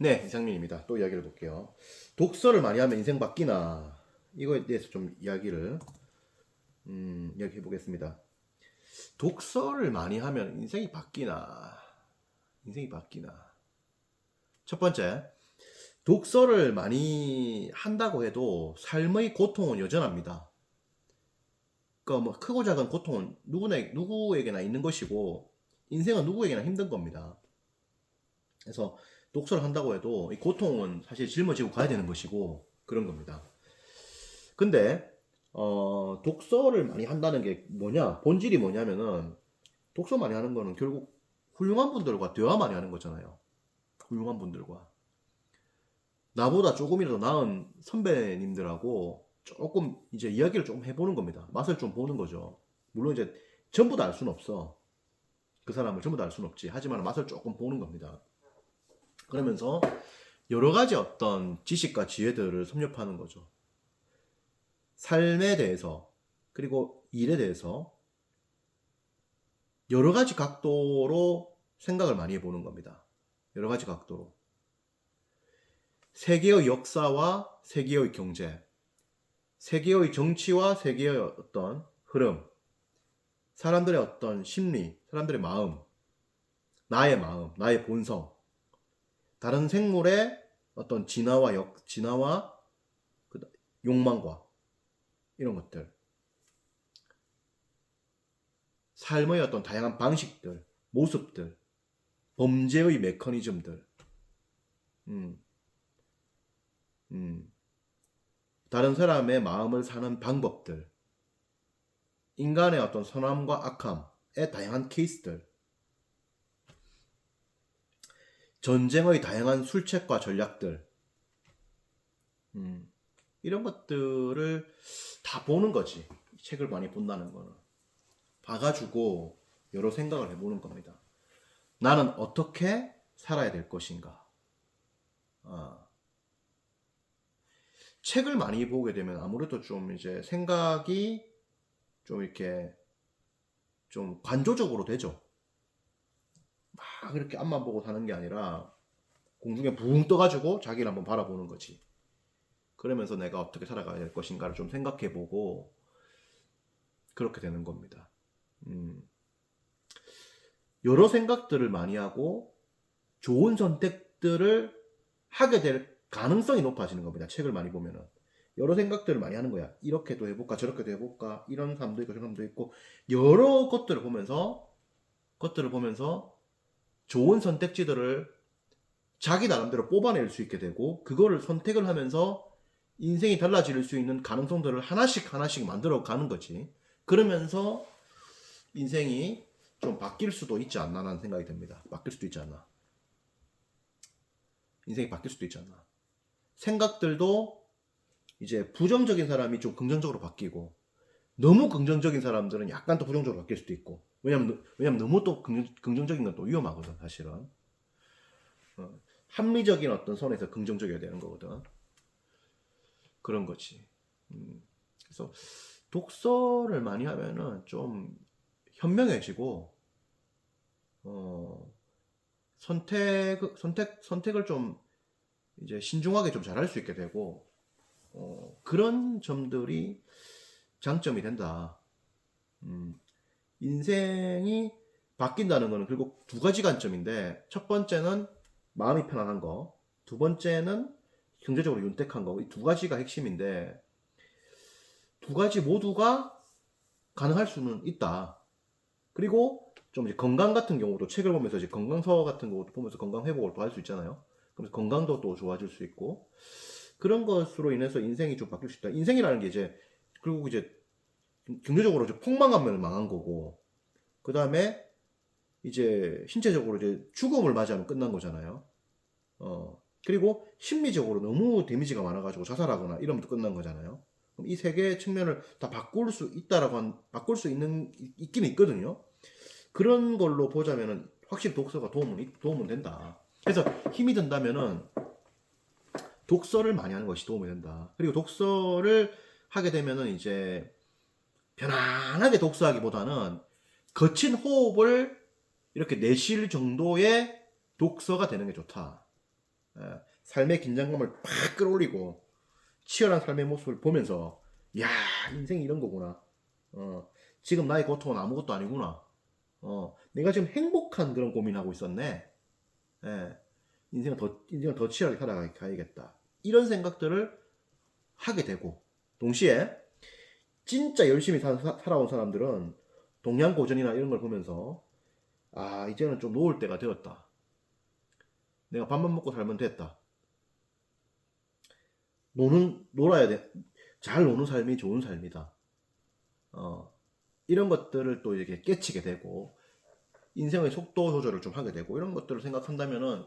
네, 이상민입니다. 또 이야기를 볼게요. 독서를 많이 하면 인생 바뀌나? 이거에 대해서 좀 이야기해 보겠습니다. 독서를 많이 하면 인생이 바뀌나? 인생이 바뀌나? 첫 번째, 독서를 많이 한다고 해도 삶의 고통은 여전합니다. 그러니까 뭐 크고 작은 고통은 누구에게나 있는 것이고, 인생은 누구에게나 힘든 겁니다. 그래서 독서를 한다고 해도 이 고통은 사실 짊어지고 가야 되는 것이고 그런 겁니다. 근데 독서를 많이 한다는 게 뭐냐? 본질이 뭐냐면은 독서 많이 하는 거는 결국 훌륭한 분들과 대화 많이 하는 거잖아요. 훌륭한 분들과 나보다 조금이라도 나은 선배님들하고 조금 이제 이야기를 좀 해보는 겁니다. 맛을 좀 보는 거죠. 물론 이제 전부 다 알 수는 없어. 그 사람을 전부 다 알 수는 없지. 하지만 맛을 조금 보는 겁니다. 그러면서 여러 가지 어떤 지식과 지혜들을 섭렵하는 거죠. 삶에 대해서, 그리고 일에 대해서 여러 가지 각도로 생각을 많이 해보는 겁니다. 여러 가지 각도로. 세계의 역사와 세계의 경제, 세계의 정치와 세계의 어떤 흐름, 사람들의 어떤 심리, 사람들의 마음, 나의 본성, 다른 생물의 어떤 진화와 욕망과 이런 것들, 삶의 어떤 다양한 방식들, 모습들, 범죄의 메커니즘들, 음, 다른 사람의 마음을 사는 방법들, 인간의 어떤 선함과 악함의 다양한 케이스들, 전쟁의 다양한 술책과 전략들, 이런 것들을 다 보는 거지. 책을 많이 본다는 거는. 봐가지고 여러 생각을 해보는 겁니다. 나는 어떻게 살아야 될 것인가? 책을 많이 보게 되면 아무래도 좀 이제 생각이 좀 이렇게 좀 관조적으로 되죠. 막 이렇게 앞만 보고 사는 게 아니라 공중에 붕 떠가지고 자기를 한번 바라보는 거지. 그러면서 내가 어떻게 살아가야 될 것인가를 좀 생각해보고 그렇게 되는 겁니다. 여러 생각들을 많이 하고 좋은 선택들을 하게 될 가능성이 높아지는 겁니다. 책을 많이 보면은. 여러 생각들을 많이 하는 거야. 이렇게도 해볼까, 저렇게도 해볼까, 이런 사람도 있고, 저런 사람도 있고, 여러 것들을 보면서 좋은 선택지들을 자기 나름대로 뽑아낼 수 있게 되고, 그거를 선택을 하면서 인생이 달라질 수 있는 가능성들을 하나씩 만들어 가는 거지. 그러면서 인생이 좀 바뀔 수도 있지 않나라는 생각이 듭니다. 바뀔 수도 있지 않나. 인생이 바뀔 수도 있지 않나. 생각들도 이제 부정적인 사람이 좀 긍정적으로 바뀌고, 너무 긍정적인 사람들은 약간 또 부정적으로 바뀔 수도 있고. 왜냐면 너무 또 긍정적인 건 또 위험하거든, 사실은. 합리적인 어떤 선에서 긍정적이어야 되는 거거든. 그런 거지. 그래서 독서를 많이 하면은 좀 현명해지고, 선택을 좀 이제 신중하게 좀 잘할 수 있게 되고, 그런 점들이 장점이 된다. 인생이 바뀐다는 거는 결국 두 가지 관점인데, 첫 번째는 마음이 편안한 거, 두 번째는 경제적으로 윤택한 거, 이 두 가지가 핵심인데, 두 가지 모두가 가능할 수는 있다. 그리고 좀 이제 건강 같은 경우도 책을 보면서 이제 건강서 같은 것도 보면서 건강 회복을 또 할 수 있잖아요. 그래서 건강도 또 좋아질 수 있고, 그런 것으로 인해서 인생이 좀 바뀔 수 있다. 인생이라는 게 이제 결국 이제 경제적으로 이제 폭망하면 망한 거고, 그 다음에 이제 신체적으로 이제 죽음을 맞이하면 끝난 거잖아요. 그리고 심리적으로 너무 데미지가 많아가지고 자살하거나 이러면 또 끝난 거잖아요. 그럼 이 세 개의 측면을 다 바꿀 수 있기는 있거든요. 그런 걸로 보자면은 확실히 독서가 도움은 된다. 그래서 힘이 든다면은 독서를 많이 하는 것이 도움이 된다. 그리고 독서를 하게 되면은 이제 편안하게 독서하기보다는 거친 호흡을 이렇게 내쉴 정도의 독서가 되는 게 좋다. 삶의 긴장감을 팍 끌어올리고 치열한 삶의 모습을 보면서 야 인생이 이런 거구나. 지금 나의 고통은 아무것도 아니구나. 내가 지금 행복한 그런 고민하고 있었네. 예, 인생을 더 치열하게 살아가야겠다. 이런 생각들을 하게 되고, 동시에 진짜 열심히 살아온 사람들은 동양고전이나 이런 걸 보면서 아 이제는 좀 놓을 때가 되었다. 내가 밥만 먹고 살면 됐다. 놀아야 돼. 잘 노는 삶이 좋은 삶이다. 이런 것들을 또 이렇게 깨치게 되고 인생의 속도 조절을 좀 하게 되고 이런 것들을 생각한다면은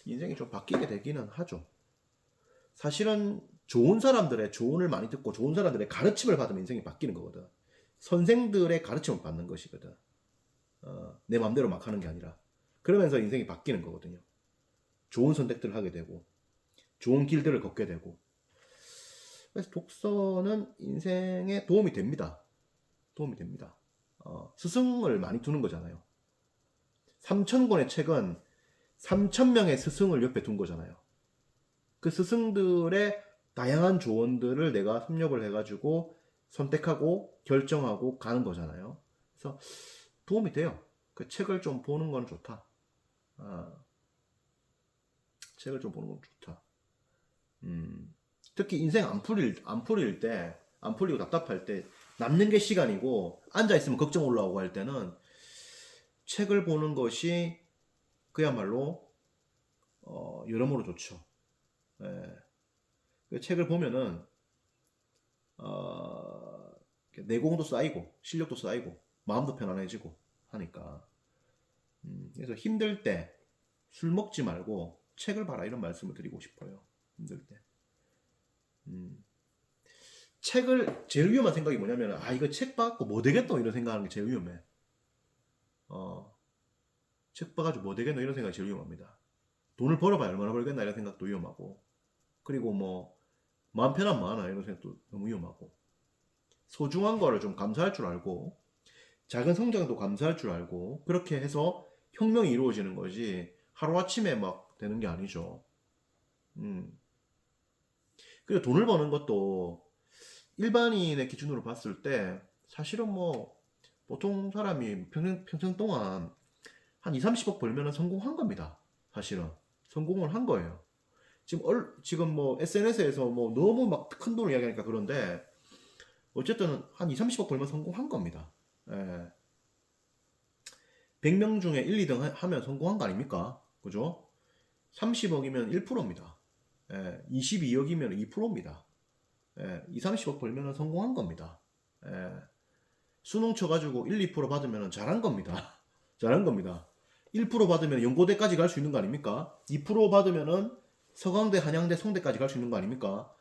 인생이 좀 바뀌게 되기는 하죠. 사실은 좋은 사람들의 조언을 많이 듣고 좋은 사람들의 가르침을 받으면 인생이 바뀌는 거거든. 선생들의 가르침을 받는 것이거든. 내 마음대로 막 하는 게 아니라. 그러면서 인생이 바뀌는 거거든요. 좋은 선택들을 하게 되고 좋은 길들을 걷게 되고. 그래서 독서는 인생에 도움이 됩니다. 도움이 됩니다. 스승을 많이 두는 거잖아요. 3,000권의 책은 3,000명의 스승을 옆에 둔 거잖아요. 그 스승들의 다양한 조언들을 내가 섭렵을 해가지고 선택하고 결정하고 가는 거잖아요. 그래서 도움이 돼요. 그 책을 좀 보는 건 좋다. 책을 좀 보는 건 좋다. 특히 인생 안 풀리고 답답할 때 남는 게 시간이고 앉아있으면 걱정 올라오고 할 때는 책을 보는 것이 그야말로 여러모로 좋죠. 예. 그 책을 보면은 내공도 쌓이고 실력도 쌓이고 마음도 편안해지고 하니까 그래서 힘들 때 술 먹지 말고 책을 봐라 이런 말씀을 드리고 싶어요. 힘들 때 책을 제일 위험한 생각이 뭐냐면 아 이거 책 봐갖고 뭐 되겠노 이런 생각하는 게 제일 위험해. 책 봐가지고 뭐 되겠노 이런 생각이 제일 위험합니다. 돈을 벌어봐야 얼마나 벌겠나 이런 생각도 위험하고 그리고 뭐 마음 편한 마나 이런 생각도 너무 위험하고 소중한 거를 좀 감사할 줄 알고 작은 성장도 감사할 줄 알고 그렇게 해서 혁명이 이루어지는 거지 하루아침에 막 되는 게 아니죠. 그리고 돈을 버는 것도 일반인의 기준으로 봤을 때 사실은 뭐 보통 사람이 평생 동안 한 2, 30억 벌면 성공한 겁니다. 사실은 성공을 한 거예요. 지금 뭐 SNS에서 뭐 너무 막 큰 돈을 이야기하니까 그런데 어쨌든 한 2, 30억 벌면 성공한 겁니다. 예. 100명 중에 1, 2등 하면 성공한 거 아닙니까? 그죠? 30억이면 1%입니다. 예. 22억이면 2%입니다. 예. 2, 30억 벌면 성공한 겁니다. 예. 수능 쳐가지고 1, 2% 받으면 잘한 겁니다. 잘한 겁니다. 1% 받으면 연고대까지 갈 수 있는 거 아닙니까? 2% 받으면은 서강대, 한양대, 송대까지 갈 수 있는 거 아닙니까?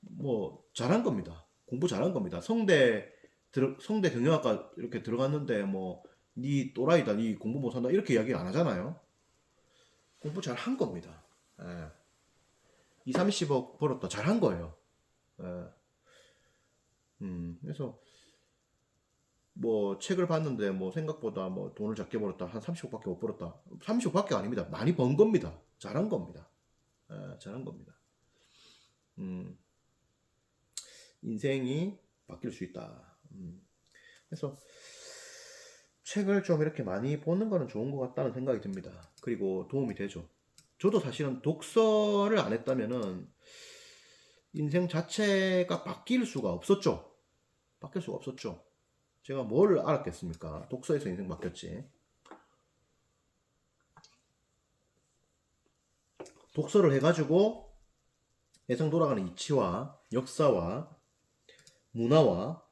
뭐 잘한 겁니다. 공부 잘한 겁니다. 성대 경영학과 이렇게 들어갔는데 뭐 니 또라이다, 니 공부 못한다 이렇게 이야기 안 하잖아요. 공부 잘한 겁니다. 예. 2, 30억 벌었다 잘한 거예요. 예. 그래서 뭐 책을 봤는데 뭐 생각보다 뭐 돈을 작게 벌었다 한 30억밖에 못 벌었다 30억밖에 아닙니다. 많이 번 겁니다. 잘한 겁니다. 잘한 겁니다. 인생이 바뀔 수 있다. 그래서 책을 좀 이렇게 많이 보는 거는 좋은 것 같다는 생각이 듭니다. 그리고 도움이 되죠. 저도 사실은 독서를 안 했다면은 인생 자체가 바뀔 수가 없었죠. 바뀔 수가 없었죠. 제가 뭘 알았겠습니까? 독서에서 인생 바뀌었지. 독서를 해가지고 세상 돌아가는 이치와 역사와 문화와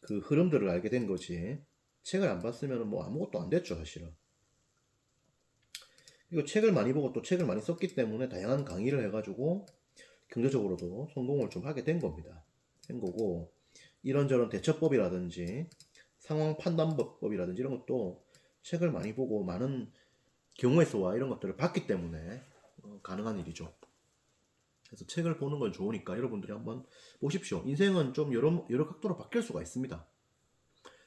그 흐름들을 알게 된 거지. 책을 안 봤으면 뭐 아무것도 안 됐죠, 사실은. 그리고 책을 많이 보고 또 책을 많이 썼기 때문에 다양한 강의를 해가지고 경제적으로도 성공을 좀 하게 된 겁니다. 된 거고 이런저런 대처법이라든지 상황 판단법이라든지 이런 것도 책을 많이 보고 많은 경우의 수와 이런 것들을 봤기 때문에 가능한 일이죠. 그래서 책을 보는 건 좋으니까 여러분들이 한번 보십시오. 인생은 좀 여러 각도로 바뀔 수가 있습니다.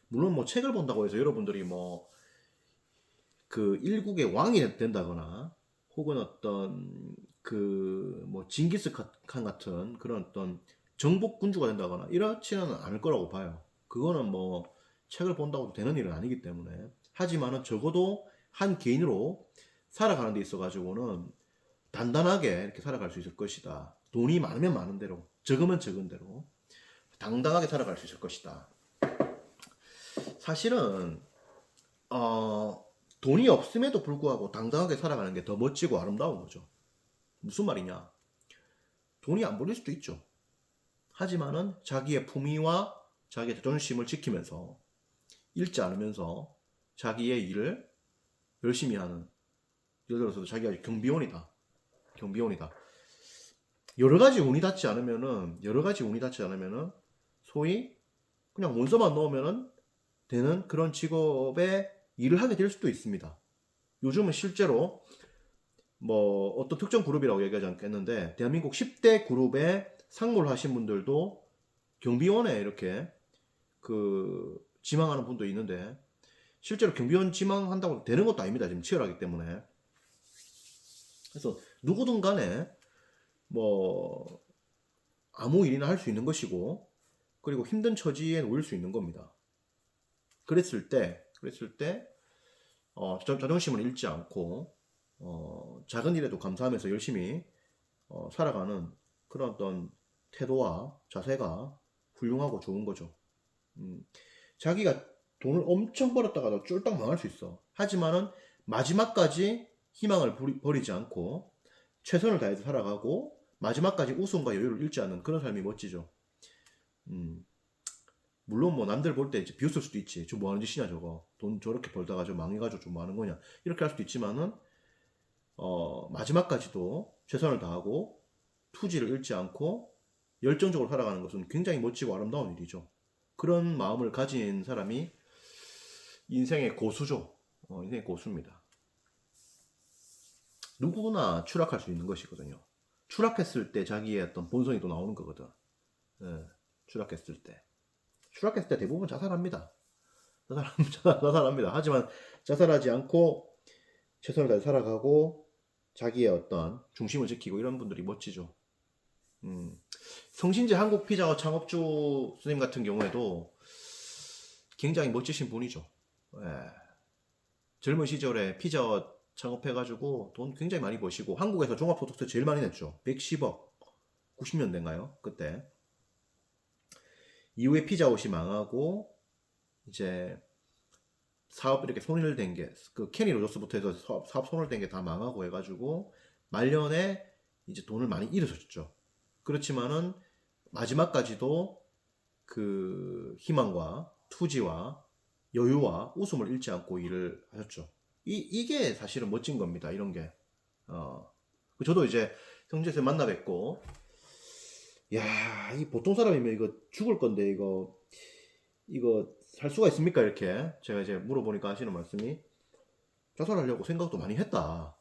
물론 뭐 책을 본다고 해서 여러분들이 뭐 그 일국의 왕이 된다거나 혹은 어떤 그 뭐 징기스칸 같은 그런 어떤 정복군주가 된다거나 이렇지는 않을 거라고 봐요. 그거는 뭐 책을 본다고 되는 일은 아니기 때문에. 하지만은 적어도 한 개인으로 살아가는 데 있어 가지고는 단단하게 이렇게 살아갈 수 있을 것이다. 돈이 많으면 많은 대로, 적으면 적은 대로 당당하게 살아갈 수 있을 것이다. 사실은 돈이 없음에도 불구하고 당당하게 살아가는 게 더 멋지고 아름다운 거죠. 무슨 말이냐? 돈이 안 벌릴 수도 있죠. 하지만은 자기의 품위와 자기의 자존심을 지키면서 잃지 않으면서 자기의 일을 열심히 하는, 예를 들어서 자기가 경비원이다. 경비원이다. 여러 가지 운이 닿지 않으면은 소위 그냥 문서만 넣으면은 되는 그런 직업에 일을 하게 될 수도 있습니다. 요즘은 실제로 뭐 어떤 특정 그룹이라고 얘기하지 않겠는데 대한민국 10대 그룹에 상무를 하신 분들도 경비원에 이렇게 그 지망하는 분도 있는데 실제로 경비원 지망한다고 되는 것도 아닙니다. 지금 치열하기 때문에. 그래서 누구든 간에 뭐 아무 일이나 할 수 있는 것이고 그리고 힘든 처지에 놓일 수 있는 겁니다. 그랬을 때 자존심을 잃지 않고 작은 일에도 감사하면서 열심히 살아가는 그런 어떤 태도와 자세가 훌륭하고 좋은 거죠. 자기가 돈을 엄청 벌었다가도 쫄딱 망할 수 있어. 하지만은 마지막까지 희망을 버리지 않고 최선을 다해서 살아가고 마지막까지 웃음과 여유를 잃지 않는 그런 삶이 멋지죠. 음, 물론 뭐 남들 볼 때 이제 비웃을 수도 있지. 저 뭐 하는 짓이냐 저거. 돈 저렇게 벌다가 저 망해가지고 좀 뭐 하는 거냐. 이렇게 할 수도 있지만은 마지막까지도 최선을 다하고 투지를 잃지 않고 열정적으로 살아가는 것은 굉장히 멋지고 아름다운 일이죠. 그런 마음을 가진 사람이 인생의 고수죠. 인생의 고수입니다. 누구나 추락할 수 있는 것이거든요. 추락했을 때 자기의 어떤 본성이 또 나오는 거거든. 예, 추락했을 때. 추락했을 때 대부분 자살합니다. 자살합니다. 하지만 자살하지 않고 최선을 다해 살아가고 자기의 어떤 중심을 지키고 이런 분들이 멋지죠. 성신재 한국 피자 창업주 선생님 같은 경우에도 굉장히 멋지신 분이죠. 예. 젊은 시절에 피자 창업해가지고 돈 굉장히 많이 버시고 한국에서 종합소득세 제일 많이 냈죠. 110억. 90년대인가요? 그때. 이후에 피자헛이 망하고 이제 사업 이렇게 손을 댄 게 그 케니 로저스부터 해서 사업 손을 댄 게 다 망하고 해가지고 말년에 이제 돈을 많이 잃으셨죠. 그렇지만은 마지막까지도 그 희망과 투지와 여유와 웃음을 잃지 않고 일을 하셨죠. 이게 사실은 멋진 겁니다. 이런 게. 저도 이제 성재쌤 만나 뵙고, 야, 이 보통 사람이면 이거 죽을 건데, 이거 살 수가 있습니까? 이렇게. 제가 이제 물어보니까 하시는 말씀이, 자살하려고 생각도 많이 했다.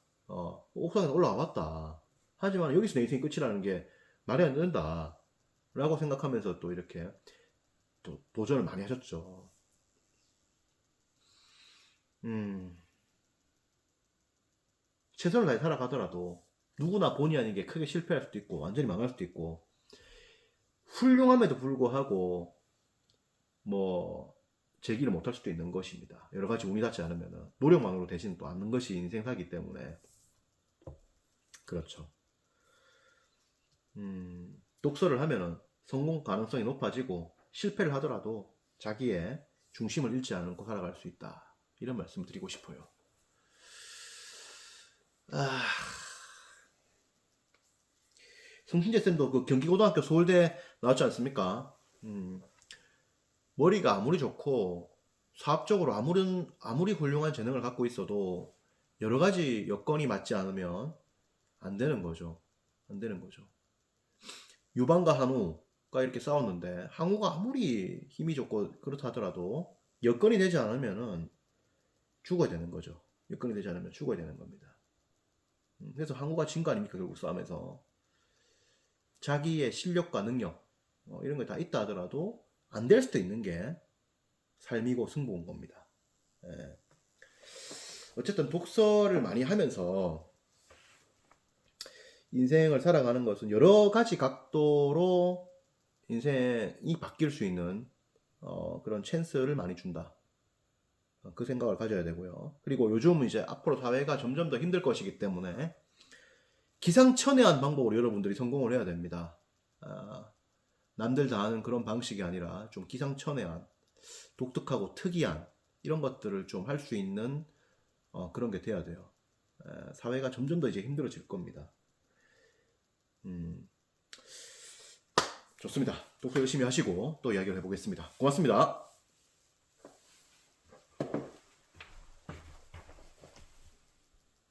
옥상에서 올라와 봤다. 하지만 여기서 내 인생이 끝이라는 게 말이 안 된다. 라고 생각하면서 또 이렇게 또 도전을 많이 하셨죠. 최선을 다해 살아가더라도 누구나 본의 아니게 크게 실패할 수도 있고 완전히 망할 수도 있고 훌륭함에도 불구하고 뭐 제기를 못할 수도 있는 것입니다. 여러 가지 운이 닿지 않으면 노력만으로 되지는 또 않는 것이 인생사기 때문에 그렇죠. 독서를 하면은 성공 가능성이 높아지고 실패를 하더라도 자기의 중심을 잃지 않고 살아갈 수 있다. 이런 말씀을 드리고 싶어요. 성신재 쌤도 그 경기고등학교 서울대 나왔지 않습니까? 머리가 아무리 좋고 사업적으로 아무리 훌륭한 재능을 갖고 있어도 여러 가지 여건이 맞지 않으면 안 되는 거죠. 안 되는 거죠. 유방과 한우가 이렇게 싸웠는데 항우가 아무리 힘이 좋고 그렇다 하더라도 여건이 되지 않으면은 죽어야 되는 거죠. 여건이 되지 않으면 죽어야 되는 겁니다. 그래서 항우가 진 거 아닙니까? 결국 싸움에서. 자기의 실력과 능력 이런 거 다 있다 하더라도 안 될 수도 있는 게 삶이고 승부인 겁니다. 예. 어쨌든 독서를 많이 하면서 인생을 살아가는 것은 여러 가지 각도로 인생이 바뀔 수 있는 그런 찬스를 많이 준다. 그 생각을 가져야 되고요. 그리고 요즘은 이제 앞으로 사회가 점점 더 힘들 것이기 때문에 기상천외한 방법으로 여러분들이 성공을 해야 됩니다. 남들 다 하는 그런 방식이 아니라 좀 기상천외한, 독특하고 특이한 이런 것들을 좀 할 수 있는 그런 게 돼야 돼요. 사회가 점점 더 이제 힘들어질 겁니다. 좋습니다. 독서 열심히 하시고 또 이야기를 해보겠습니다. 고맙습니다.